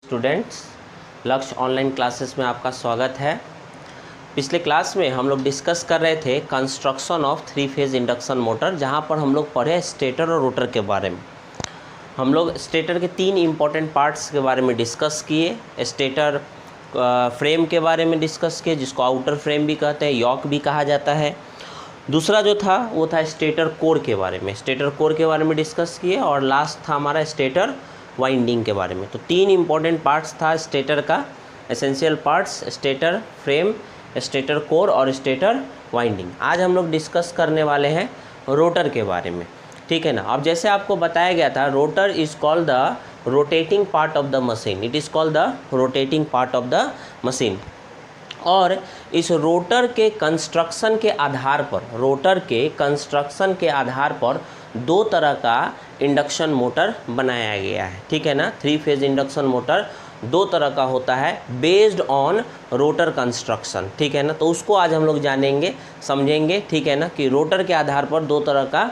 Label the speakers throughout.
Speaker 1: Students, लक्ष्य online classes में आपका स्वागत है। पिछले क्लास में हम लोग डिस्कस कर रहे थे construction of 3 phase induction motor, जहां पर हम लोग पढ़े स्टेटर और रोटर के बारे में। हम लोग स्टेटर के 3 इम्पॉर्टेंट पार्ट्स के बारे में डिस्कस किए। स्टेटर फ्रेम के बारे में डिस्कस किए, जिसको आउटर फ्रेम भी कहते हैं, यॉक भी कहा जाता है। दूसरा जो था वो था स्टेटर कोर के बारे में, स्टेटर कोर के बारे में डिस्कस किए। और लास्ट था हमारा स्टेटर वाइंडिंग के बारे में। तो 3 इम्पॉर्टेंट पार्ट्स था स्टेटर का, essential parts, stator frame, stator core और स्टेटर वाइंडिंग। आज हम लोग डिस्कस करने वाले हैं रोटर के बारे में, ठीक है ना। अब जैसे आपको बताया गया था, rotor is called the rotating part of the machine, it is called the rotating part of the machine. और इस रोटर के कंस्ट्रक्शन के आधार पर, रोटर के कंस्ट्रक्शन के आधार पर 2 तरह का इंडक्शन मोटर बनाया गया है, ठीक है ना। 3 फेज इंडक्शन मोटर 2 तरह का होता है बेस्ड ऑन रोटर कंस्ट्रक्शन, ठीक है ना। तो उसको आज हम लोग जानेंगे, समझेंगे, ठीक है ना, कि रोटर के आधार पर 2 तरह का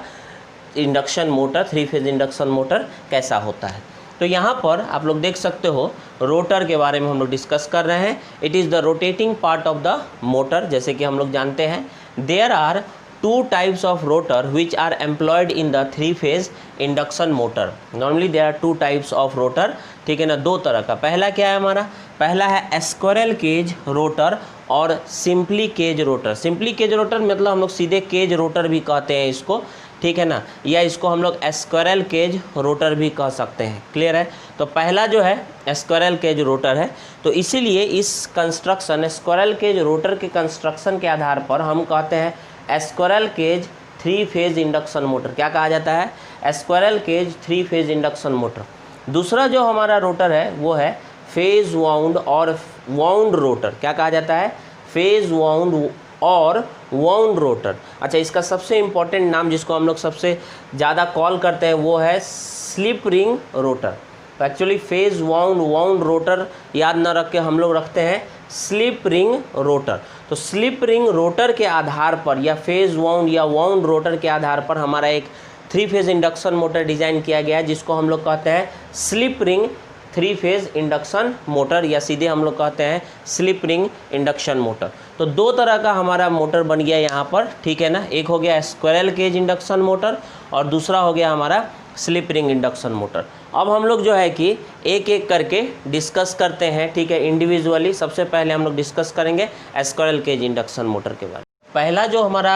Speaker 1: induction motor, 3 phase induction motor कैसा होता है। तो यहाँ पर आप लोग देख सकते हो, रोटर के बारे में हम लोग डिस्कस कर रहे हैं। It is the rotating part of the motor. जैसे कि हम लोग जानते हैं, there are 2 types of rotor which are employed in the 3 phase induction motor. Normally there are 2 types of rotor, ठीक है ना, 2 तरह का। पहला क्या है हमारा, पहला है स्क्विरल केज रोटर और simply cage rotor. Simply cage rotor मतलब हम लोग सीधे केज रोटर भी कहते हैं इसको, ठीक है ना, या इसको हम लोग स्क्विरल केज रोटर भी कह सकते हैं। क्लियर है। तो पहला जो है स्क्विरल केज रोटर है। तो इसीलिए इस कंस्ट्रक्शन, स्क्विरल केज रोटर के कंस्ट्रक्शन के आधार पर हम कहते हैं squirrel cage 3 phase induction motor. क्या कहा जाता है? Squirrel cage 3 phase induction motor. दूसरा जो हमारा रोटर है वो है फेज वाउंड और वाउंड रोटर। क्या कहा जाता है? फेज वाउंड और वाउंड रोटर। अच्छा, इसका सबसे इम्पोर्टेंट नाम जिसको हम लोग सबसे ज़्यादा कॉल करते हैं वो है स्लिप रिंग रोटर। तो actually phase wound wound rotor याद न रख के हम लोग रखते हैं स्लिप रिंग रोटर। तो स्लिप रिंग रोटर के आधार पर या फेज वाउंड या वाउंड रोटर के आधार पर हमारा एक 3 फेज इंडक्शन मोटर डिज़ाइन किया गया है, जिसको हम लोग कहते हैं slip ring 3 phase induction motor, या सीधे हम लोग कहते हैं स्लिप रिंग इंडक्शन मोटर। तो 2 तरह का हमारा मोटर बन गया यहाँ पर, ठीक है ना। एक हो गया स्क्विरल केज इंडक्शन मोटर और दूसरा हो गया हमारा स्लिप रिंग इंडक्शन मोटर। अब हम लोग जो है कि एक एक करके डिस्कस करते हैं, ठीक है, इंडिविजुअली। सबसे पहले हम लोग डिस्कस करेंगे स्क्विरल केज इंडक्शन मोटर के बारे में। पहला जो हमारा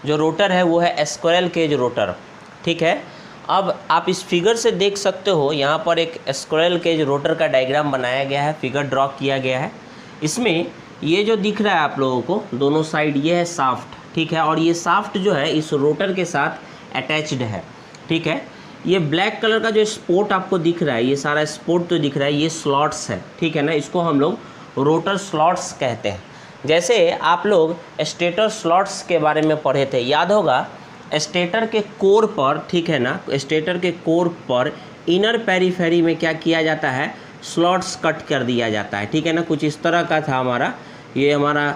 Speaker 1: जो रोटर है वो है स्क्विरल केज रोटर, ठीक है। अब आप इस फिगर से देख सकते हो, यहाँ पर एक स्क्विरल केज रोटर का डायग्राम बनाया गया है, फिगर ड्रॉ किया गया है। इसमें ये जो दिख रहा है आप लोगों को दोनों साइड, ये है साफ्ट, ठीक है। और ये साफ्ट जो है इस रोटर के साथ अटैच्ड है, ठीक है। ये ब्लैक कलर का जो स्पोर्ट आपको दिख रहा है, ये सारा स्पोर्ट तो दिख रहा है, ये स्लॉट्स है, ठीक है ना। इसको हम लोग रोटर स्लॉट्स कहते हैं। जैसे आप लोग स्टेटर स्लॉट्स के बारे में पढ़े थे, याद होगा, स्टेटर के कोर पर, ठीक है ना, स्टेटर के कोर पर इनर पेरीफेरी में क्या किया जाता है, स्लॉट्स कट कर दिया जाता है, ठीक है ना। कुछ इस तरह का था हमारा, ये हमारा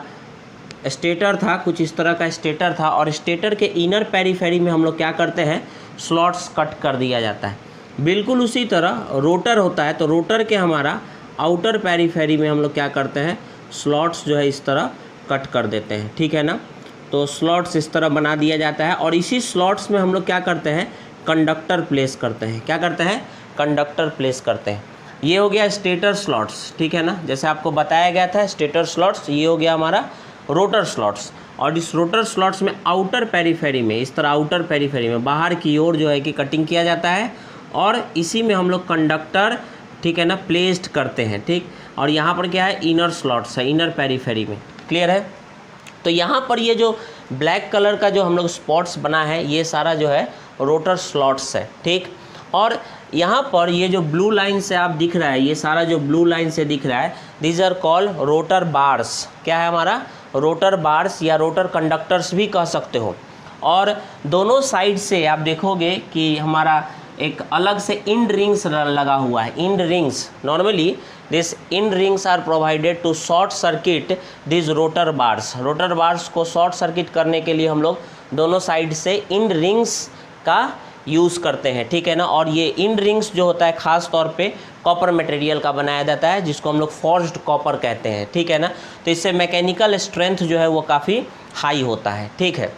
Speaker 1: स्टेटर था, कुछ इस तरह का स्टेटर था। और स्टेटर के इनर पेरीफेरी में हम लोग क्या करते हैं, स्लॉट्स कट कर दिया जाता है। बिल्कुल उसी तरह रोटर होता है, तो रोटर के हमारा आउटर पेरीफेरी में हम लोग क्या करते हैं, स्लॉट्स जो है इस तरह कट कर देते हैं, ठीक है ना। तो स्लॉट्स इस तरह बना दिया जाता है और इसी स्लॉट्स में हम लोग क्या करते हैं, कंडक्टर प्लेस करते हैं। क्या करते हैं? कंडक्टर प्लेस करते हैं। ये हो गया स्टेटर स्लॉट्स, ठीक है ना, जैसे आपको बताया गया था स्टेटर स्लॉट्स। ये हो गया हमारा रोटर स्लॉट्स। और इस रोटर स्लॉट्स में आउटर पेरीफेरी में, इस तरह आउटर पेरीफेरी में बाहर की ओर जो है कि कटिंग किया जाता है और इसी में हम लोग कंडक्टर, ठीक है ना, प्लेस्ड करते हैं, ठीक। और यहाँ पर क्या है, इनर स्लॉट्स है, इनर पेरीफेरी में। क्लियर है। तो यहाँ पर ये जो ब्लैक कलर का जो हम लोग स्पॉट्स बना है, ये सारा जो है रोटर स्लॉट्स है, ठीक। और यहाँ पर ये जो ब्लू लाइन से आप दिख रहा है, ये सारा जो ब्लू लाइन से दिख रहा है, these are called rotor bars. क्या है हमारा? रोटर बार्स या रोटर कंडक्टर्स भी कह सकते हो। और दोनों साइड से आप देखोगे कि हमारा एक अलग से इंड रिंग्स लगा हुआ है, end rings. Normally this end rings are provided to short circuit this rotor bars. Rotor bars को शॉर्ट सर्किट करने के लिए हम लोग दोनों साइड से इंड रिंग्स का यूज़ करते हैं, ठीक है ना। और ये इंड रिंग्स जो होता है ख़ास तौर पे कॉपर मटेरियल का बनाया जाता है, जिसको हम लोग फोर्ज्ड कॉपर कहते हैं, ठीक है ना। तो इससे मैकेनिकल स्ट्रेंथ जो है वो काफ़ी हाई होता है, ठीक है।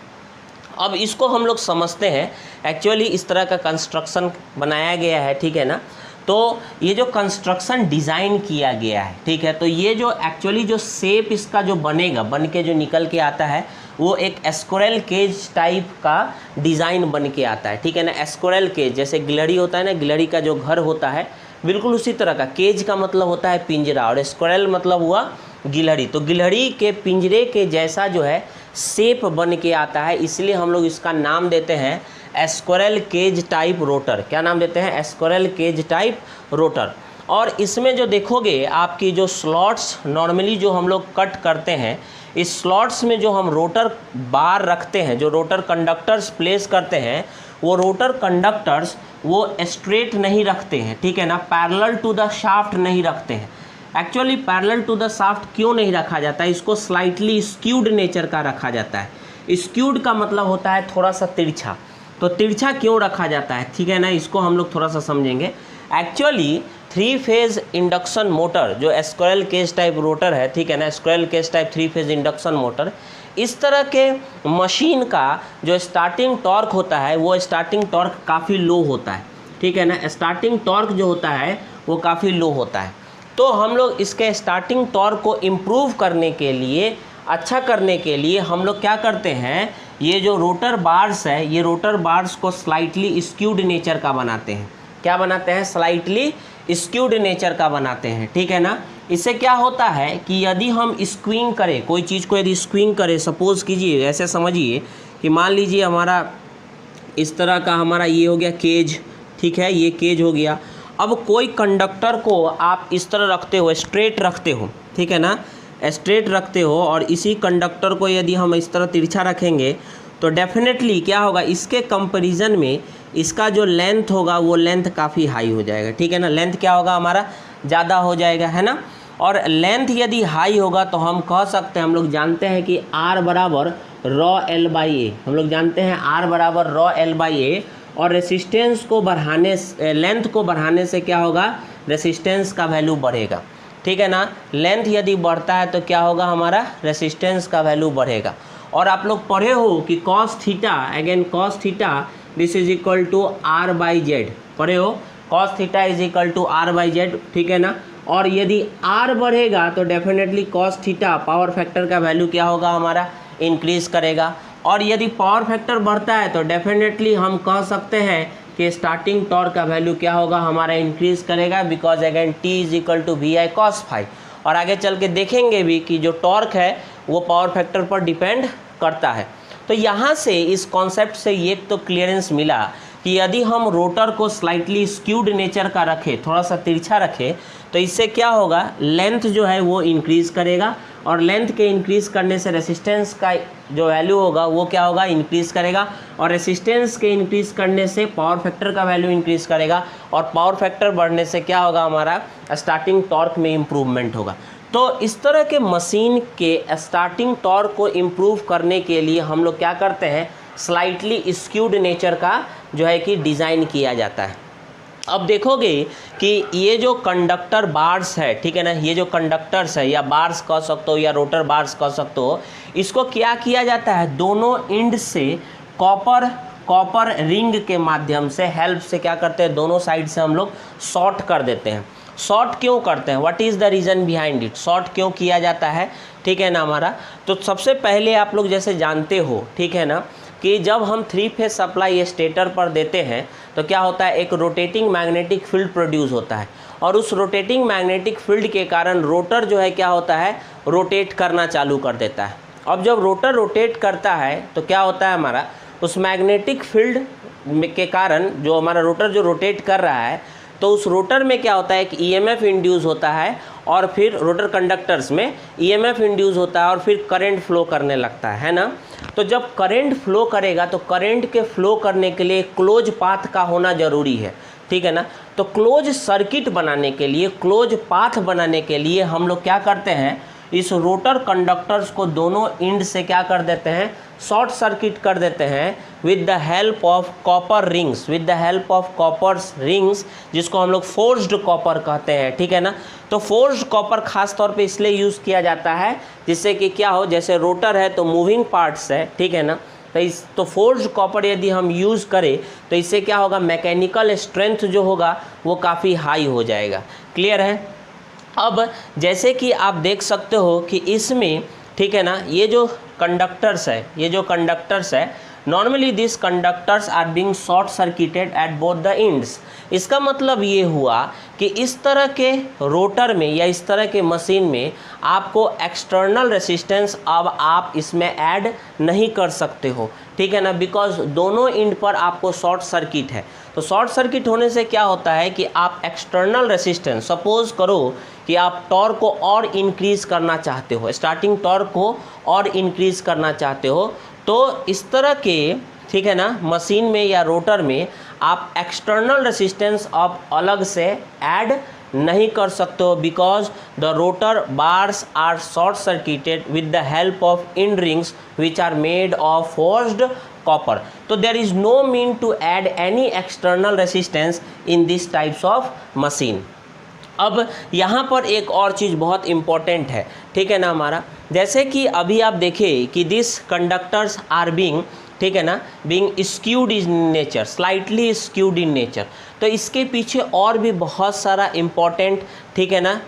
Speaker 1: अब इसको हम लोग समझते हैं, एक्चुअली इस तरह का कंस्ट्रक्शन बनाया गया है, ठीक है ना। तो ये जो कंस्ट्रक्शन डिज़ाइन किया गया है, ठीक है, तो ये जो एक्चुअली जो शेप इसका जो बनेगा, बन के जो निकल के आता है, वो एक स्क्विरल केज टाइप का डिज़ाइन बन के आता है, ठीक है ना। स्क्विरल केज जैसे गिलहरी होता है ना, गिलहरी का जो घर होता है, बिल्कुल उसी तरह का। केज का मतलब होता है पिंजरा और स्क्विरल मतलब हुआ गिलहरी। तो गिलहरी के पिंजरे के जैसा जो है शेप बन के आता है, इसलिए हम लोग इसका नाम देते हैं स्क्विरल केज टाइप रोटर। क्या नाम देते हैं? Squirrel cage type rotor. और इसमें जो देखोगे आपकी जो स्लॉट्स नॉर्मली जो हम लोग कट करते हैं, इस स्लॉट्स में जो हम रोटर बार रखते हैं, जो रोटर कंडक्टर्स प्लेस करते हैं, वो रोटर कंडक्टर्स वो स्ट्रेट नहीं रखते हैं, ठीक है ना, पैरेलल टू द शाफ्ट नहीं रखते हैं। Actually parallel to the shaft क्यों नहीं रखा जाता है? इसको स्लाइटली स्क्यूड नेचर का रखा जाता है। स्क्यूड का मतलब होता है थोड़ा सा तिरछा। तो तिरछा क्यों रखा जाता है, ठीक है ना, इसको हम लोग थोड़ा सा समझेंगे। एक्चुअली 3 फेज़ इंडक्शन मोटर जो स्क्विरल केज टाइप रोटर है, ठीक है ना, squirrel cage type 3 phase induction motor, इस तरह के मशीन का जो स्टार्टिंग टॉर्क होता है वो स्टार्टिंग टॉर्क काफ़ी लो होता है, ठीक है ना। स्टार्टिंग टॉर्क जो होता है वो काफ़ी लो होता है। तो हम लोग इसके स्टार्टिंग टॉर्क को इम्प्रूव करने के लिए, अच्छा करने के लिए हम लोग क्या करते हैं, ये जो रोटर बार्स है, ये रोटर बार्स को स्लाइटली स्क्यूड नेचर का बनाते हैं। क्या बनाते हैं? स्लाइटली स्क्यूड नेचर का बनाते हैं, ठीक है ना। इससे क्या होता है कि यदि हम स्क्विंग करें, कोई चीज़ को यदि स्क्विंग करें, सपोज़ कीजिए, ऐसे समझिए कि मान लीजिए हमारा इस तरह का हमारा ये हो गया केज, ठीक है, ये केज हो गया। अब कोई कंडक्टर को आप इस तरह रखते हो, स्ट्रेट रखते हो, ठीक है ना, स्ट्रेट रखते हो, और इसी कंडक्टर को यदि हम इस तरह तिरछा रखेंगे तो डेफिनेटली क्या होगा, इसके कंपैरिजन में इसका जो लेंथ होगा वो लेंथ काफ़ी हाई हो जाएगा, ठीक है ना। लेंथ क्या होगा हमारा? ज़्यादा हो जाएगा, है ना। और लेंथ यदि हाई होगा तो हम कह सकते हैं, हम लोग जानते हैं कि R बराबर रॉ L बाई ए, हम लोग जानते हैं R बराबर रॉ L बाई ए। और रेसिस्टेंस को बढ़ाने, लेंथ को बढ़ाने से क्या होगा, रेसिस्टेंस का वैल्यू बढ़ेगा, ठीक है ना। लेंथ यदि बढ़ता है तो क्या होगा, हमारा रेसिस्टेंस का वैल्यू बढ़ेगा। और आप लोग पढ़े हो कि cos theta, again cos theta this is equal to R by Z, पढ़े हो, cos theta is equal to R by Z, ठीक है ना। और यदि R बढ़ेगा तो definitely cos theta power factor का वैल्यू क्या होगा, हमारा इंक्रीज करेगा। और यदि पावर फैक्टर बढ़ता है तो डेफिनेटली हम कह सकते हैं कि स्टार्टिंग टॉर्क का वैल्यू क्या होगा, हमारा इंक्रीज करेगा, because again T is equal to VI cos phi. और आगे चल के देखेंगे भी कि जो टॉर्क है वो पावर फैक्टर पर डिपेंड करता है। तो यहाँ से इस कॉन्सेप्ट से ये तो क्लियरेंस मिला कि यदि हम रोटर को स्लाइटली स्क्यूड नेचर का रखें, थोड़ा सा तिरछा रखें, तो इससे क्या होगा, लेंथ जो है वो इंक्रीज़ करेगा। और लेंथ के इंक्रीज़ करने से रेसिस्टेंस का जो वैल्यू होगा वो क्या होगा, इंक्रीज़ करेगा। और रेसिस्टेंस के इंक्रीज़ करने से पावर फैक्टर का वैल्यू इंक्रीज़ करेगा। और पावर फैक्टर बढ़ने से क्या होगा, हमारा स्टार्टिंग टॉर्क में इम्प्रूवमेंट होगा। तो इस तरह के मशीन के स्टार्टिंग टॉर्क को इम्प्रूव करने के लिए हम लोग क्या करते हैं, स्लाइटली स्क्यूड नेचर का जो है कि डिज़ाइन किया जाता है। अब देखोगे कि ये जो कंडक्टर बार्स है, ठीक है ना, ये जो कंडक्टर्स है या बार्स कह सकते हो या रोटर बार्स कह सकते हो, इसको क्या किया जाता है, दोनों एंड से कॉपर रिंग के माध्यम से, हेल्प से क्या करते हैं, दोनों साइड से हम लोग शॉर्ट कर देते हैं। शॉर्ट क्यों करते हैं, what is the reason behind it, short क्यों किया जाता है, ठीक है ना हमारा। तो सबसे पहले आप लोग जैसे जानते हो, ठीक है ना, कि जब हम 3 फेज सप्लाई स्टेटर पर देते हैं तो क्या होता है, एक रोटेटिंग मैग्नेटिक फील्ड प्रोड्यूस होता है। और उस रोटेटिंग मैग्नेटिक फील्ड के कारण रोटर जो है क्या होता है, रोटेट करना चालू कर देता है। अब जब रोटर रोटेट करता है तो क्या होता है, हमारा उस मैग्नेटिक फील्ड के कारण जो हमारा रोटर जो रोटेट कर रहा है, तो उस रोटर में क्या होता है, एक EMF इंड्यूस होता है। और फिर रोटर कंडक्टर्स में EMF इंड्यूस होता है और फिर करंट फ्लो करने लगता है ना। तो जब करंट फ्लो करेगा तो करंट के फ्लो करने के लिए क्लोज पाथ का होना ज़रूरी है, ठीक है ना। तो क्लोज सर्किट बनाने के लिए, क्लोज पाथ बनाने के लिए हम लोग क्या करते हैं, इस रोटर कंडक्टर्स को दोनों एंड से क्या कर देते हैं, शॉर्ट सर्किट कर देते हैं with the help of copper rings, with the help of copper rings, जिसको हम लोग फोर्स्ड कॉपर कहते हैं, ठीक है ना। तो फोर्स्ड कॉपर खास तौर पे इसलिए यूज़ किया जाता है जिससे कि क्या हो, जैसे रोटर है तो मूविंग पार्ट्स है, ठीक है ना, तो फोर्स्ड कॉपर यदि हम यूज़ करें तो इससे क्या होगा, मैकेनिकल स्ट्रेंथ जो होगा वो काफ़ी हाई हो जाएगा। क्लियर है। अब जैसे कि आप देख सकते हो कि इसमें, ठीक है ना, ये जो कंडक्टर्स है, normally this conductors are being short circuited at both the ends. इसका मतलब ये हुआ कि इस तरह के रोटर में या इस तरह के मशीन में आपको एक्सटर्नल रेसिस्टेंस अब आप इसमें ऐड नहीं कर सकते हो, ठीक है ना, बिकॉज दोनों एंड पर आपको शॉर्ट सर्किट है। तो शॉर्ट सर्किट होने से क्या होता है कि आप एक्सटर्नल रेसिस्टेंस, सपोज करो कि आप टॉर्क को और इंक्रीज़ करना चाहते हो, स्टार्टिंग टॉर्क को और इंक्रीज़ करना चाहते हो, तो इस तरह के, ठीक है ना, मशीन में या रोटर में आप एक्सटर्नल रेसिस्टेंस आप अलग से ऐड नहीं कर सकते हो, because the rotor bars are short circuited with the help of end rings which are made of forced copper. तो there is no mean to add any external resistance in this types of machine. अब यहाँ पर एक और चीज़ बहुत important है, ठीक है ना हमारा, जैसे कि अभी आप देखें कि दिस कंडक्टर्स आर बीइंग, ठीक है ना, being skewed in nature, slightly skewed in nature. तो इसके पीछे और भी बहुत सारा इम्पॉर्टेंट, ठीक है ना,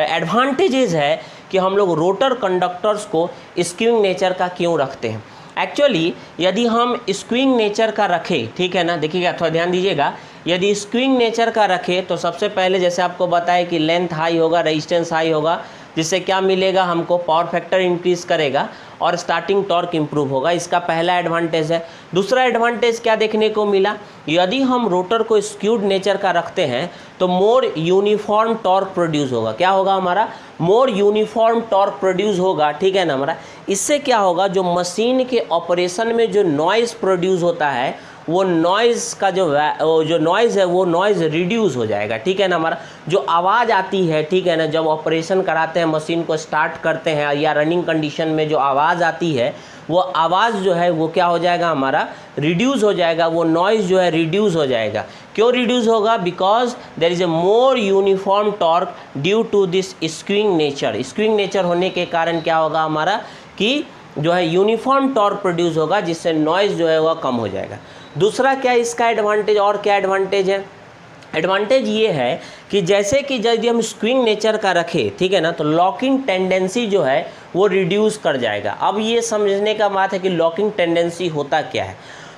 Speaker 1: एडवांटेजेस है कि हम लोग रोटर कंडक्टर्स को स्क्यूइंग नेचर का क्यों रखते हैं। एक्चुअली यदि हम स्क्यूइंग नेचर का रखें, ठीक है ना, देखिएगा थोड़ा ध्यान दीजिएगा, यदि स्क्यूइंग नेचर का रखें तो सबसे पहले जैसे आपको बताया कि लेंथ हाई होगा, रेजिस्टेंस हाई होगा, जिससे क्या मिलेगा हमको, पावर फैक्टर इंक्रीज करेगा और स्टार्टिंग टॉर्क इंप्रूव होगा। इसका पहला एडवांटेज है। दूसरा एडवांटेज क्या देखने को मिला, यदि हम रोटर को स्क्यूड नेचर का रखते हैं तो मोर यूनिफॉर्म टॉर्क प्रोड्यूस होगा। क्या होगा हमारा, मोर यूनिफॉर्म टॉर्क प्रोड्यूस होगा, ठीक है ना हमारा। इससे क्या होगा, जो मशीन के ऑपरेशन में जो नॉइज़ प्रोड्यूस होता है वो नॉइज़ का जो नॉइज़ है वो नॉइज़ रिड्यूस हो जाएगा, ठीक है ना हमारा। जो आवाज़ आती है, ठीक है ना, जब ऑपरेशन कराते हैं, मशीन को स्टार्ट करते हैं या रनिंग कंडीशन में जो आवाज़ आती है वो आवाज़ जो है वो क्या हो जाएगा हमारा, रिड्यूस हो जाएगा, वो नॉइज़ जो है रिड्यूस हो जाएगा। क्यों रिड्यूस होगा, because there is a more uniform torque due to this skewing nature. Skewing nature होने के कारण क्या होगा हमारा कि जो है यूनिफॉर्म टॉर्क प्रोड्यूस होगा, जिससे नॉइज़ जो है वह कम हो जाएगा। दूसरा क्या इसका एडवांटेज, और क्या एडवांटेज है, एडवांटेज ये है कि जैसे कि यदि हम स्क्यूइंग नेचर का रखें, ठीक है ना, तो लॉकिंग टेंडेंसी जो है वो रिड्यूस कर जाएगा। अब ये समझने का बात है कि लॉकिंग टेंडेंसी होता क्या है।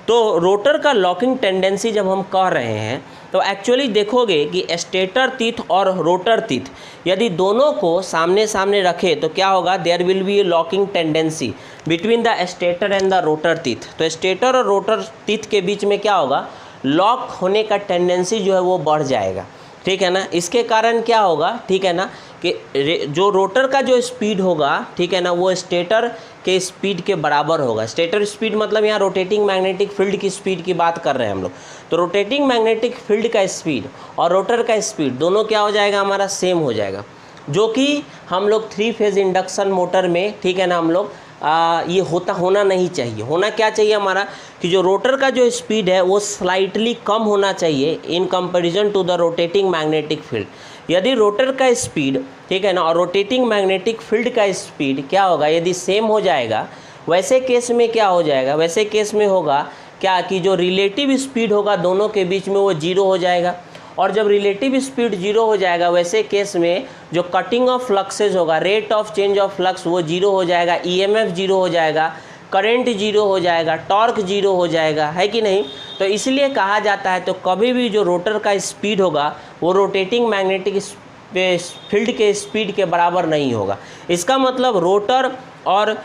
Speaker 1: तो रोटर का लॉकिंग टेंडेंसी जब हम कह रहे हैं तो एक्चुअली देखोगे कि स्टेटर टीथ और रोटर टीथ यदि दोनों को सामने सामने रखें तो क्या होगा, there will be a locking tendency between the stator and the rotor teeth. तो स्टेटर और रोटर टीथ के बीच में क्या होगा, लॉक होने का टेंडेंसी जो है वो बढ़ जाएगा, ठीक है ना। इसके कारण क्या होगा, ठीक है ना, कि जो रोटर का जो स्पीड होगा, ठीक है ना, वो स्टेटर के स्पीड के बराबर होगा। स्टेटर स्पीड मतलब यहाँ रोटेटिंग मैग्नेटिक फील्ड की स्पीड की बात कर रहे हैं हम लोग। तो रोटेटिंग मैग्नेटिक फील्ड का स्पीड और रोटर का स्पीड दोनों क्या हो जाएगा हमारा, सेम हो जाएगा, जो कि हम लोग 3 फेज़ इंडक्शन मोटर में, ठीक है ना, हम लोग ये होना नहीं चाहिए। होना क्या चाहिए हमारा कि जो रोटर का जो स्पीड है वो स्लाइटली कम होना चाहिए in comparison to the rotating magnetic field. यदि रोटर का स्पीड, ठीक है ना, और रोटेटिंग मैग्नेटिक फील्ड का स्पीड क्या होगा, यदि सेम हो जाएगा, वैसे केस में क्या हो जाएगा, वैसे केस में होगा क्या कि जो रिलेटिव स्पीड होगा दोनों के बीच में वो 0 हो जाएगा। और जब रिलेटिव स्पीड 0 हो जाएगा वैसे केस में जो कटिंग ऑफ फ्लक्सेज होगा, rate of change of flux वो 0 हो जाएगा, ईएमएफ 0 हो जाएगा, करंट 0 हो जाएगा, टॉर्क 0 हो जाएगा, है कि नहीं। तो इसलिए कहा जाता है तो कभी भी जो रोटर का स्पीड होगा वो रोटेटिंग मैग्नेटिक फील्ड के स्पीड के बराबर नहीं होगा। इसका मतलब रोटर और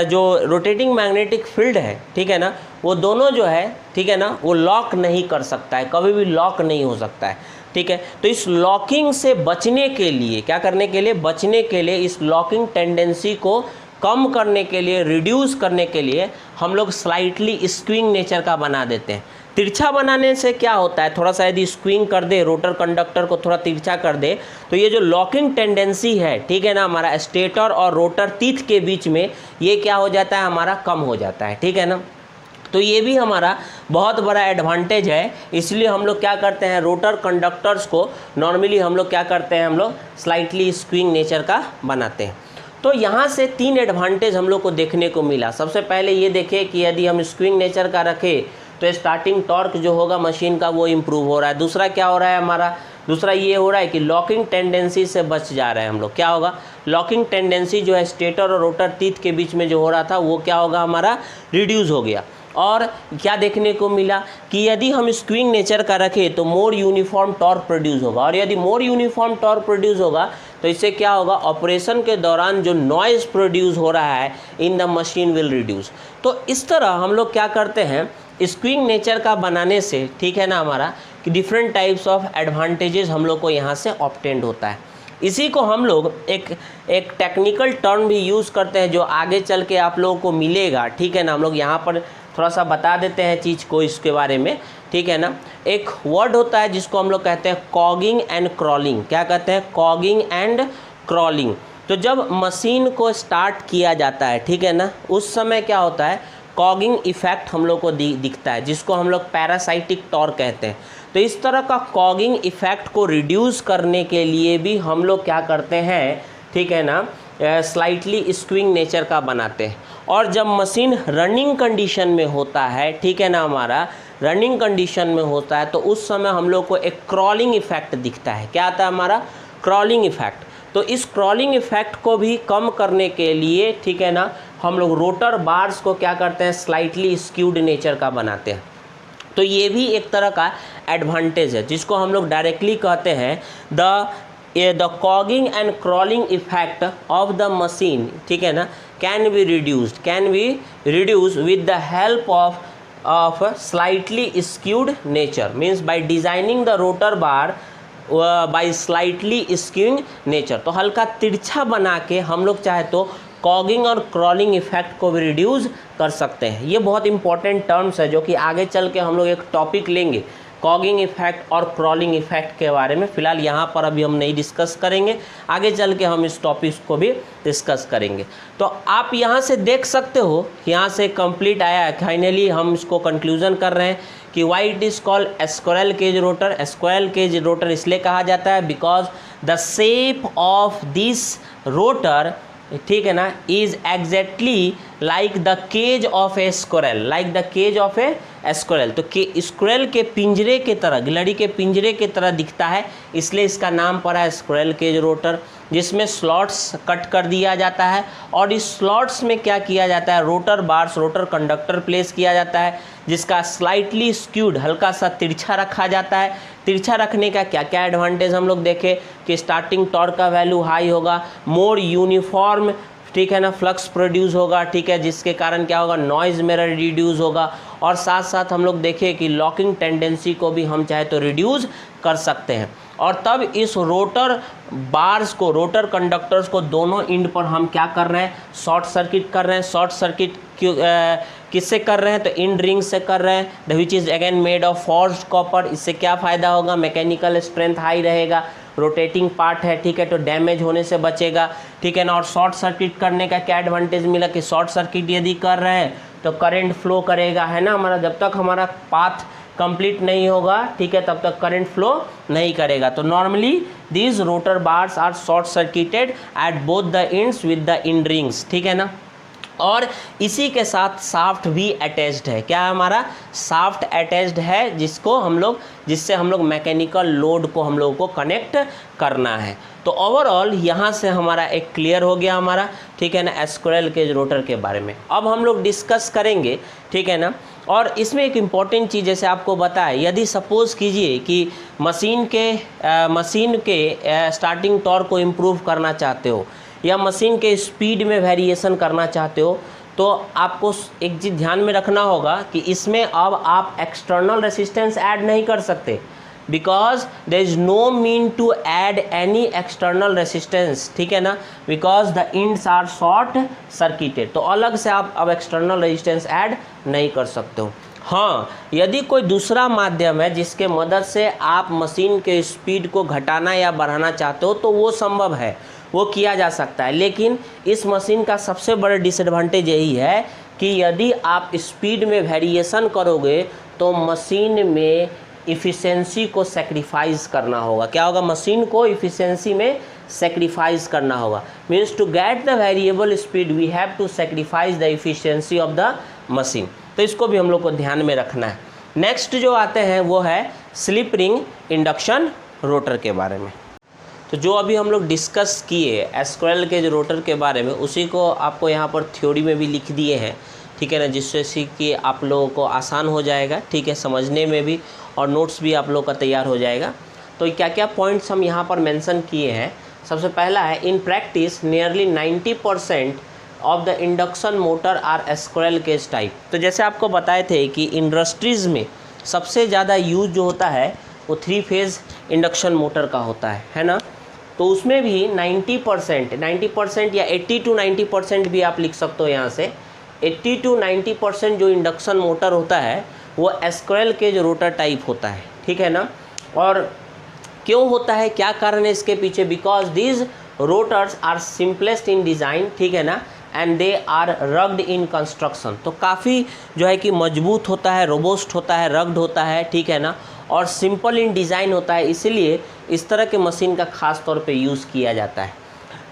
Speaker 1: जो रोटेटिंग मैग्नेटिक फील्ड है, ठीक है ना, वो दोनों जो है, ठीक है ना, वो लॉक नहीं कर सकता है, कभी भी लॉक नहीं हो सकता है, ठीक है। तो इस लॉकिंग से बचने के लिए, क्या करने के लिए, बचने के लिए, इस लॉकिंग टेंडेंसी को कम करने के लिए, रिड्यूस करने के लिए हम लोग स्लाइटली स्क्यूइंग नेचर का बना देते हैं। तिरछा बनाने से क्या होता है, थोड़ा सा यदि स्क्विंग कर दे, रोटर कंडक्टर को थोड़ा तिरछा कर दे, तो ये जो लॉकिंग टेंडेंसी है, ठीक है ना, हमारा स्टेटर और रोटर टीथ के बीच में ये क्या हो जाता है, हमारा कम हो जाता है, ठीक है ना। तो ये भी हमारा बहुत बड़ा एडवांटेज है। इसलिए हम लोग क्या करते हैं, रोटर कंडक्टर्स को नॉर्मली हम लोग क्या करते हैं, हम लोग स्लाइटली स्क्विंग नेचर का बनाते हैं। तो यहाँ से 3 एडवांटेज हम लोग को देखने को मिला। सबसे पहले ये देखें कि यदि हम स्क्विंग नेचर का रखें तो स्टार्टिंग टॉर्क जो होगा मशीन का वो इम्प्रूव हो रहा है। दूसरा क्या हो रहा है हमारा, दूसरा ये हो रहा है कि लॉकिंग टेंडेंसी से बच जा रहे हैं हम लोग। क्या होगा, लॉकिंग टेंडेंसी जो है स्टेटर और रोटर टीथ के बीच में जो हो रहा था वो क्या होगा, हमारा रिड्यूस हो गया। और क्या देखने को मिला कि यदि हम स्क्विंग नेचर का रखें तो मोर यूनिफॉर्म टॉर्क प्रोड्यूस होगा, और यदि मोर यूनिफॉर्म टॉर्क प्रोड्यूस होगा तो इससे क्या होगा, ऑपरेशन के दौरान जो नॉइज़ प्रोड्यूस हो रहा है in the machine will reduce. तो इस तरह हम लोग क्या करते हैं, स्क्विंग नेचर का बनाने से, ठीक है ना, हमारा कि डिफरेंट टाइप्स ऑफ एडवांटेजेस हम लोग को यहाँ से ऑब्टेंड होता है। इसी को हम लोग एक टेक्निकल टर्म भी यूज़ करते हैं जो आगे चल के आप लोगों को मिलेगा, ठीक है ना। हम लोग यहाँ पर थोड़ा सा बता देते हैं चीज़ को इसके बारे में, ठीक है ना। एक वर्ड होता है जिसको हम लोग कहते हैं कॉगिंग एंड क्रॉलिंग। क्या कहते हैं, कॉगिंग एंड क्रॉलिंग। तो जब मशीन को स्टार्ट किया जाता है, ठीक है ना, उस समय क्या होता है, कॉगिंग इफेक्ट हम लोग को दिखता है, जिसको हम लोग पैरासाइटिक टॉर्क कहते हैं। तो इस तरह का कॉगिंग इफेक्ट को रिड्यूस करने के लिए भी हम लोग क्या करते हैं, ठीक है ना, स्लाइटली स्क्विंग नेचर का बनाते हैं। और जब मशीन रनिंग कंडीशन में होता है, ठीक है ना, हमारा रनिंग कंडीशन में होता है, तो उस समय हम लोग को एक क्रॉलिंग इफेक्ट दिखता है। क्या आता है, हमारा क्रॉलिंग इफेक्ट। तो इस क्रॉलिंग इफेक्ट को भी कम करने के लिए, ठीक है ना, हम लोग रोटर बार्स को क्या करते हैं, स्लाइटली स्क्यूड नेचर का बनाते हैं। तो ये भी एक तरह का एडवांटेज है जिसको हम लोग डायरेक्टली कहते हैं the cogging and crawling effect of the machine, ठीक है ना, can be reduce with the help of slightly skewed nature, means by designing the rotor bar by slightly skewing nature. तो हल्का तिरछा बना के हम लोग चाहे तो कॉगिंग और क्रॉलिंग इफेक्ट को भी रिड्यूस कर सकते हैं। ये बहुत इंपॉर्टेंट टर्म्स है जो कि आगे चल के हम लोग एक टॉपिक लेंगे कॉगिंग इफेक्ट और क्रॉलिंग इफेक्ट के बारे में। फिलहाल यहाँ पर अभी हम नहीं डिस्कस करेंगे, आगे चल के हम इस टॉपिक को भी डिस्कस करेंगे। तो आप यहाँ से देख सकते हो, यहाँ से कंप्लीट आया है। फाइनली हम इसको कंक्लूजन कर रहे हैं कि why it is called squirrel cage rotor. Squirrel cage rotor इसलिए कहा जाता है because the shape of this rotor, ठीक है ना, is exactly like the cage of a squirrel, like the cage of a squirrel. तो स्क्विरल के पिंजरे के तरह, गिलहरी के पिंजरे के तरह दिखता है, इसलिए इसका नाम पड़ा है स्क्विरल केज रोटर, जिसमें स्लॉट्स कट कर दिया जाता है। और इस स्लॉट्स में क्या किया जाता है, rotor bars, rotor conductor place किया जाता है, जिसका स्लाइटली स्क्यूड, हल्का सा तिरछा रखा जाता है। तिरछा रखने का क्या क्या एडवांटेज हम लोग देखें कि स्टार्टिंग टॉर्क का वैल्यू हाई होगा, मोर यूनिफॉर्म, ठीक है ना, फ्लक्स प्रोड्यूस होगा, ठीक है, जिसके कारण क्या होगा, नॉइज़ मेरा रिड्यूस होगा। और साथ साथ हम लोग देखें कि लॉकिंग टेंडेंसी को भी हम चाहे तो रिड्यूस कर सकते हैं। और तब इस रोटर बार्स को, रोटर कंडक्टर्स को दोनों इंड पर हम क्या कर रहे हैं, शॉर्ट सर्किट कर रहे हैं। शॉर्ट सर्किट किससे कर रहे हैं, तो इंड रिंग से कर रहे हैं, which is again made of forged copper. इससे क्या फ़ायदा होगा, मैकेनिकल स्ट्रेंथ हाई रहेगा, रोटेटिंग पार्ट है, ठीक है, तो डैमेज होने से बचेगा, ठीक है ना। और शॉर्ट सर्किट करने का क्या एडवांटेज मिला कि शॉर्ट सर्किट यदि कर रहे हैं तो करंट फ्लो करेगा, है ना, हमारा जब तक हमारा पाथ कंप्लीट नहीं होगा, ठीक है, तब तक करंट फ्लो नहीं करेगा। तो normally these rotor bars are short circuited at both the ends with the end rings, ठीक है ना। और इसी के साथ साफ्ट भी अटैच्ड है। क्या है, हमारा साफ्ट अटैच्ड है, जिससे हम लोग मैकेनिकल लोड को हम लोगों को कनेक्ट करना है। तो ओवरऑल यहाँ से हमारा एक क्लियर हो गया हमारा, ठीक है ना, स्क्विरल केज रोटर के बारे में। अब हम लोग डिस्कस करेंगे, ठीक है ना। और इसमें एक इम्पॉर्टेंट चीज़ जैसे आपको बताया, यदि सपोज़ कीजिए कि मशीन के स्टार्टिंग टॉर्क को इम्प्रूव करना चाहते हो या मशीन के स्पीड में वेरिएशन करना चाहते हो, तो आपको एक चीज़ ध्यान में रखना होगा कि इसमें अब आप एक्सटर्नल रेसिस्टेंस ऐड नहीं कर सकते, because there is no mean to add any external resistance, ठीक है ना, because the ends are short circuited. तो अलग से आप अब एक्सटर्नल रेजिस्टेंस ऐड नहीं कर सकते हो। हाँ, यदि कोई दूसरा माध्यम है जिसके मदद से आप मशीन के स्पीड को घटाना या बढ़ाना चाहते हो तो वो संभव है, वो किया जा सकता है। लेकिन इस मशीन का सबसे बड़ा डिसएडवांटेज यही है कि यदि आप स्पीड में वेरिएशन करोगे तो मशीन में इफ़िशेंसी को सेक्रीफाइस करना होगा। क्या होगा? मशीन को इफ़िशेंसी में सेक्रीफाइस करना होगा। Means to get the variable speed we have to sacrifice the efficiency of the machine. तो इसको भी हम लोग को ध्यान में रखना है। नेक्स्ट जो आते हैं वो है स्लिप रिंग इंडक्शन रोटर के बारे में। तो जो अभी हम लोग डिस्कस किए स्क्विरल केज रोटर के बारे में, उसी को आपको यहाँ पर थ्योरी में भी लिख दिए हैं, ठीक है ना, जिससे कि आप लोगों को आसान हो जाएगा, ठीक है, समझने में भी, और नोट्स भी आप लोगों का तैयार हो जाएगा। तो क्या क्या पॉइंट्स हम यहाँ पर मेंशन किए हैं। सबसे पहला है, in practice nearly 90% of the induction motor are squirrel cage type. तो जैसे आपको बताए थे कि इंडस्ट्रीज़ में सबसे ज़्यादा यूज जो होता है वो 3 फेज़ इंडक्शन मोटर का होता है ना। तो उसमें भी 90% या 80 to 90% भी आप लिख सकते हो यहाँ से। 80 to 90% जो इंडक्शन मोटर होता है वो स्क्विरल केज रोटर टाइप होता है, ठीक है ना। और क्यों होता है, क्या कारण है इसके पीछे? Because these rotors are simplest in design, ठीक है ना, and they are rugged in construction. तो काफ़ी जो है कि मजबूत होता है, रोबोस्ट होता है, रग्ड होता है, ठीक है ना, और सिंपल इन डिज़ाइन होता है, इसलिए इस तरह के मशीन का खास तौर पे यूज़ किया जाता है।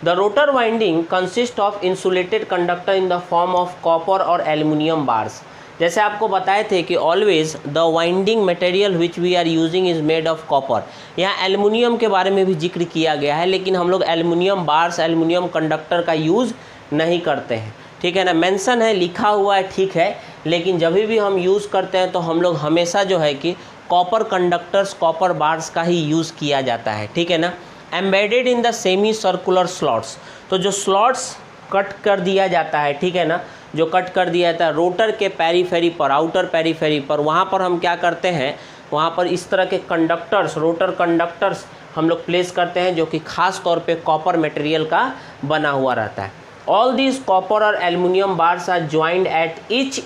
Speaker 1: The rotor winding consist of insulated conductor in the form of copper और एल्युमिनियम बार्स। जैसे आपको बताए थे कि always the winding material which we are using is made of copper. यहाँ एल्युमिनियम के बारे में भी जिक्र किया गया है, लेकिन हम लोग एल्युमिनियम बार्स, एल्युमिनियम कंडक्टर का यूज़ नहीं करते हैं, ठीक है ना। मेंशन है, लिखा हुआ है, ठीक है, लेकिन जब भी हम यूज़ करते हैं तो हम लोग हमेशा जो है कि कॉपर कंडक्टर्स, कॉपर बार्स का ही यूज़ किया जाता है, ठीक है ना। Embedded in the semi circular slots, तो जो स्लॉट्स कट कर दिया जाता है, ठीक है ना, जो कट कर दिया जाता है रोटर के पेरीफेरी पर, आउटर पेरीफेरी पर, वहाँ पर हम क्या करते हैं, वहाँ पर इस तरह के कंडक्टर्स, रोटर कंडक्टर्स हम लोग प्लेस करते हैं, जो कि खास तौर पे कॉपर मटेरियल का बना हुआ रहता है। All these copper or aluminium bars are joined at each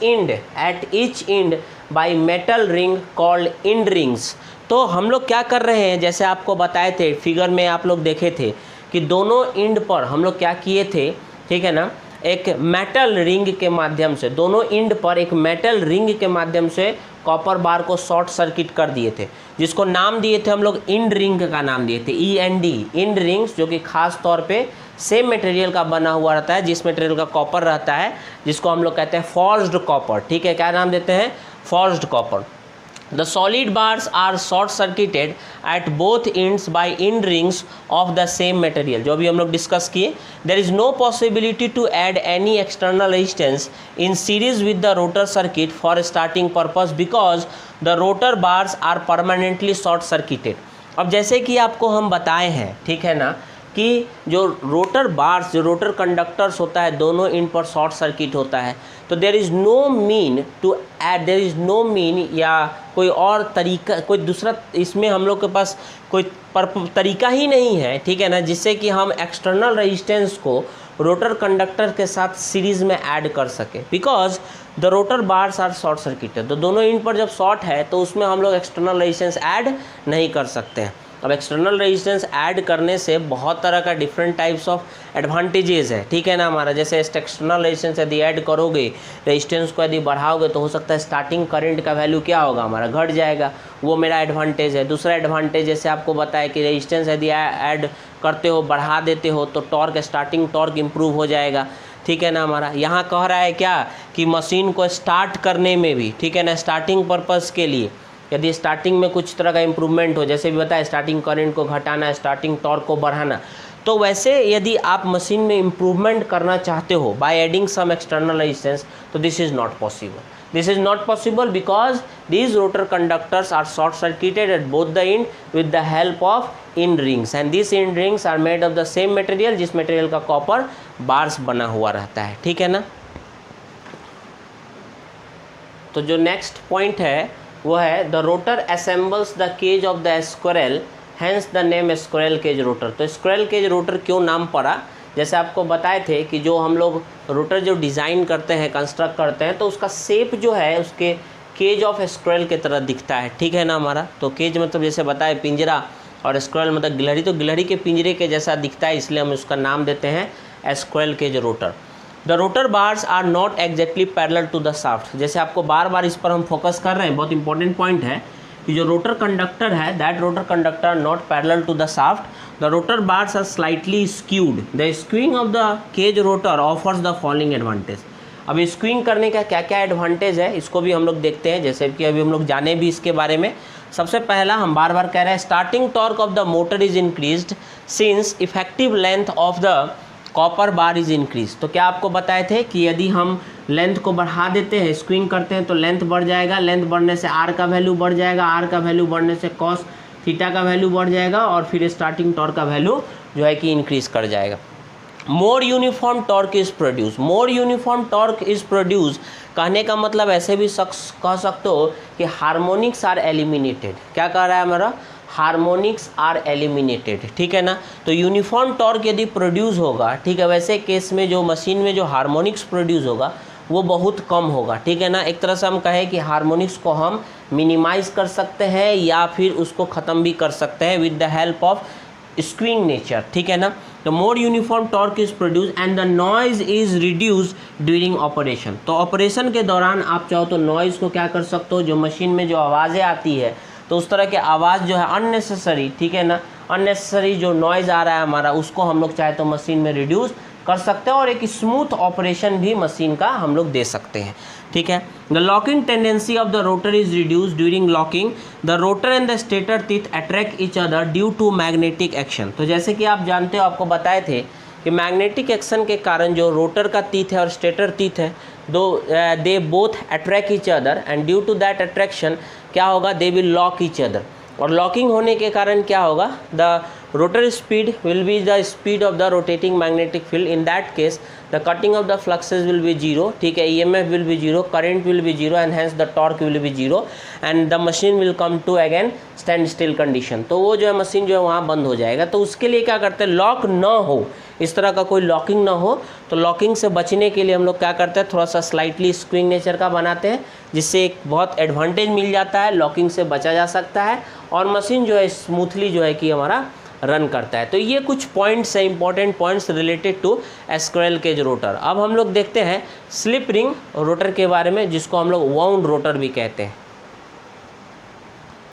Speaker 1: end by metal ring called end rings। तो हम लोग क्या कर रहे हैं, जैसे आपको बताए थे फिगर में आप लोग देखे थे कि दोनों एंड पर हम लोग क्या किए थे, ठीक है ना, एक मेटल रिंग के माध्यम से, दोनों एंड पर एक मेटल रिंग के माध्यम से कॉपर बार को शॉर्ट सर्किट कर दिए थे, जिसको नाम दिए थे हम लोग एंड रिंग का नाम दिए थे, END, एंड रिंग्स, जो कि खास तौर पे सेम मटेरियल का बना हुआ रहता है, जिस मटेरियल का कॉपर रहता है, जिसको हम लोग कहते हैं फॉर्ज्ड कॉपर, ठीक है, क्या नाम देते हैं, forged copper. The solid bars are short circuited at both ends by end rings of the same material, जो भी हम लोग डिस्कस किए। There is no possibility to add any external resistance in series with the rotor circuit for starting purpose because the rotor bars are permanently short circuited। अब जैसे कि आपको हम बताए हैं, ठीक है ना, कि जो रोटर बार्स, जो रोटर कंडक्टर्स होता है, दोनों इन पर शॉर्ट सर्किट होता है। तो there is no mean to add, there is no mean या कोई और तरीका, कोई दूसरा इसमें हम लोग के पास कोई तरीका ही नहीं है, ठीक है ना, जिससे कि हम एक्सटर्नल रेजिस्टेंस को रोटर कंडक्टर के साथ सीरीज़ में ऐड कर सके, because the rotor bars are short circuited. तो दोनों इन पर जब शॉर्ट है तो उसमें हम लोग एक्सटर्नल रेजिस्टेंस ऐड नहीं कर सकते हैं। अब एक्सटर्नल रेजिस्टेंस ऐड करने से बहुत तरह का डिफरेंट टाइप्स ऑफ एडवांटेजेस है, ठीक है ना हमारा। जैसे एक्सटर्नल रेजिस्टेंस यदि ऐड करोगे, रेजिस्टेंस को यदि बढ़ाओगे, तो हो सकता है स्टार्टिंग करंट का वैल्यू क्या होगा, हमारा घट जाएगा, वो मेरा एडवांटेज है। दूसरा एडवांटेज जैसे आपको बताया कि रेजिस्टेंस यदि ऐड करते हो, बढ़ा देते हो, तो टॉर्क, स्टार्टिंग टॉर्क इंप्रूव हो जाएगा, ठीक है ना हमारा। यहाँ कह रहा है क्या कि मशीन को स्टार्ट करने में भी, ठीक है ना, स्टार्टिंग पर्पज़ के लिए यदि स्टार्टिंग में कुछ तरह का इम्प्रूवमेंट हो, जैसे भी बताया स्टार्टिंग करंट को घटाना, स्टार्टिंग टॉर्क को बढ़ाना, तो वैसे यदि आप मशीन में इम्प्रूवमेंट करना चाहते हो by adding some external resistance, तो this is not possible. This is not possible because these rotor conductors are short circuited at both the end with the help of end rings, and these end rings are made of the same material, जिस material का copper bars बना हुआ रहता है, ठीक है ना। तो जो नेक्स्ट पॉइंट है वो है the rotor assembles the cage of the squirrel, hence the name squirrel cage rotor. तो स्क्विरल केज रोटर क्यों नाम पड़ा, जैसे आपको बताए थे कि जो हम लोग रोटर जो डिज़ाइन करते हैं, कंस्ट्रक्ट करते हैं, तो उसका शेप जो है, उसके केज ऑफ स्क्वेरल की तरह दिखता है, ठीक है ना हमारा। तो केज मतलब जैसे बताए पिंजरा, और स्क्वेरल मतलब गिलहरी, तो गिलहरी के पिंजरे के जैसा दिखता है, इसलिए हम उसका नाम देते हैं squirrel cage rotor. The rotor bars are not exactly parallel to the shaft. जैसे आपको बार बार इस पर हम फोकस कर रहे हैं, बहुत इंपॉर्टेंट पॉइंट है कि जो रोटर कंडक्टर है, that rotor conductor not parallel to the shaft, the rotor bars are slightly skewed. The skewing of the cage rotor offers the following advantage. अब स्क्यूइंग करने का क्या क्या एडवांटेज है, इसको भी हम लोग देखते हैं, जैसे कि अभी हम लोग जाने भी इसके बारे में। सबसे पहला हम बार बार कह रहे हैं, starting torque of the motor is increased since effective length of the copper bar is increase. तो क्या आपको बताए थे कि यदि हम लेंथ को बढ़ा देते हैं, स्क्विंग करते हैं, तो लेंथ बढ़ जाएगा, लेंथ बढ़ने से आर का वैल्यू बढ़ जाएगा, आर का वैल्यू बढ़ने से कॉस थीटा का वैल्यू बढ़ जाएगा, और फिर स्टार्टिंग टॉर्क का वैल्यू जो है कि इंक्रीज कर जाएगा। More uniform torque is produce, more uniform torque is produce कहने का मतलब ऐसे भी कह सकते हो कि हार्मोनिक्स आर एलिमिनेटेड। क्या कह रहा है हमारा, हार्मोनिक्स आर एलिमिनेटेड, ठीक है ना। तो यूनिफॉर्म टॉर्क यदि प्रोड्यूस होगा, ठीक है, वैसे केस में जो मशीन में जो हार्मोनिक्स प्रोड्यूस होगा वो बहुत कम होगा, ठीक है ना। एक तरह से हम कहें कि हार्मोनिक्स को हम मिनिमाइज कर सकते हैं या फिर उसको ख़त्म भी कर सकते हैं with the help of skewing nature, ठीक है ना। तो more uniform torque is produce and the noise is reduce during operation. तो ऑपरेशन के दौरान आप चाहो तो नॉइज़ को क्या कर सकते हो, जो मशीन में जो आवाज़ें आती है, तो उस तरह के आवाज़ जो है अननेसेसरी, ठीक है ना, अननेसेसरी जो नॉइज़ आ रहा है हमारा, उसको हम लोग चाहे तो मशीन में रिड्यूस कर सकते हैं और एक स्मूथ ऑपरेशन भी मशीन का हम लोग दे सकते हैं, ठीक है। The locking tendency of the rotor is reduce during locking, the rotor and the stator teeth attract each other due to magnetic action. तो जैसे कि आप जानते हो, आपको बताए थे कि मैग्नेटिक एक्शन के कारण जो रोटर का टीथ है और स्टेटर टीथ है, they both attract each other and due to that attraction क्या होगा, they will lock each other. और लॉकिंग होने के कारण क्या होगा, the rotor speed will be the speed of the rotating magnetic field. In that case the cutting of the fluxes will be zero, ठीक है, EMF will be zero, current will be zero and hence the torque will be zero and the machine will come to again stand still condition. तो वो जो है machine जो है वहाँ बंद हो जाएगा। तो उसके लिए क्या करते हैं, लॉक ना हो, इस तरह का कोई लॉकिंग ना हो, तो लॉकिंग से बचने के लिए हम लोग क्या करते हैं, थोड़ा सा स्लाइटली स्क्विंग नेचर का बनाते हैं, जिससे एक बहुत एडवांटेज मिल जाता है, लॉकिंग से बचा जा सकता है और मशीन जो है स्मूथली जो है कि हमारा रन करता है। तो ये कुछ पॉइंट्स है, important points related to squirrel cage rotor. अब हम लोग देखते हैं स्लिप रिंग रोटर के बारे में, जिसको हम लोग वाउंड रोटर भी कहते हैं।